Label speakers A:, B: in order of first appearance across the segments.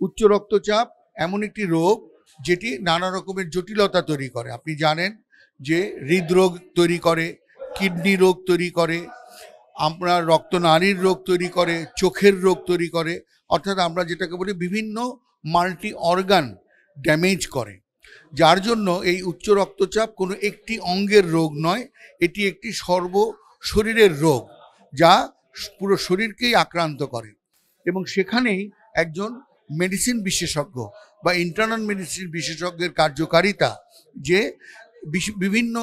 A: উচ্চ রক্তচাপ এমন একটি রোগ যেটি নানা রকমের জটিলতা তৈরি করে। আপনি জানেন যে হৃদরোগ তৈরি করে, কিডনি রোগ তৈরি করে, আপনার রক্তনালীর রোগ তৈরি করে, চোখের রোগ তৈরি করে, অর্থাৎ আমরা যেটাকে বলি বিভিন্ন মাল্টি অর্গান ড্যামেজ করে। যার জন্য এই উচ্চ রক্তচাপ কোনো একটি অঙ্গের রোগ নয়, এটি একটি শরীরের রোগ যা পুরো শরীরকেই আক্রান্ত করে। এবং সেখানেই একজন মেডিসিন বিশেষজ্ঞ বা ইন্টারনাল মেডিসিন বিশেষজ্ঞের কার্যকারিতা, যে বিভিন্ন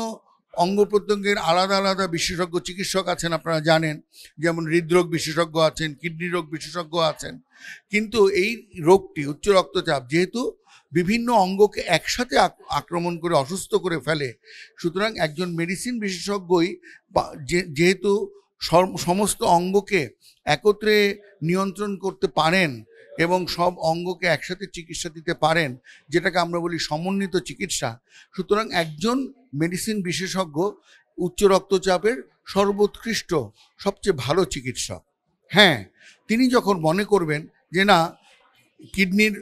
A: অঙ্গ প্রত্যঙ্গের আলাদা আলাদা বিশেষজ্ঞ চিকিৎসক আছেন, আপনারা জানেন, যেমন হৃদরোগ বিশেষজ্ঞ আছেন, কিডনি রোগ বিশেষজ্ঞ আছেন। কিন্তু এই রোগটি উচ্চ রক্তচাপ যেহেতু বিভিন্ন অঙ্গকে একসাথে আক্রমণ করে অসুস্থ করে ফেলে, সুতরাং একজন মেডিসিন বিশেষজ্ঞই যেহেতু সমস্ত অঙ্গকে একত্রে নিয়ন্ত্রণ করতে পারেন এবং সব অঙ্গকে একসাথে চিকিৎসা দিতে পারেন, যেটাকে আমরা বলি সমন্বিত চিকিৎসা, সুতরাং একজন মেডিসিন বিশেষজ্ঞ উচ্চ রক্তচাপের সর্বোৎকৃষ্ট সবচেয়ে ভালো চিকিৎসক। হ্যাঁ, তিনি যখন মনে করবেন যে না, কিডনির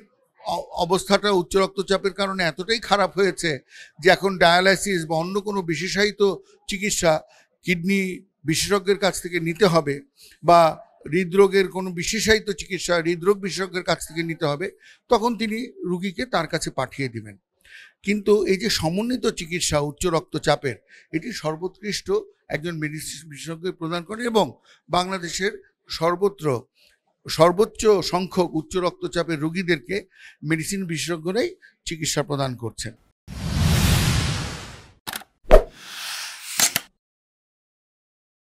A: অবস্থাটা উচ্চ রক্তচাপের কারণে এতটাই খারাপ হয়েছে যে এখন ডায়ালাইসিস বা অন্য কোনো বিশেষায়িত চিকিৎসা কিডনি বিশেষজ্ঞের কাছ থেকে নিতে হবে, বা হৃদরোগের কোনো বিশেষায়িত চিকিৎসা হৃদরোগ বিশেষজ্ঞের কাছ থেকে নিতে হবে, তখন তিনি রুগীকে তার কাছে পাঠিয়ে দিবেন। কিন্তু এই যে সমন্বিত চিকিৎসা উচ্চ রক্তচাপের, এটি সর্বোৎকৃষ্ট একজন মেডিসিন বিশেষজ্ঞ প্রদান করে এবং বাংলাদেশের সর্বোচ্চ সংখ্যক উচ্চ রক্তচাপের রোগীদেরকে মেডিসিন বিশেষজ্ঞরাই চিকিৎসা প্রদান করছেন।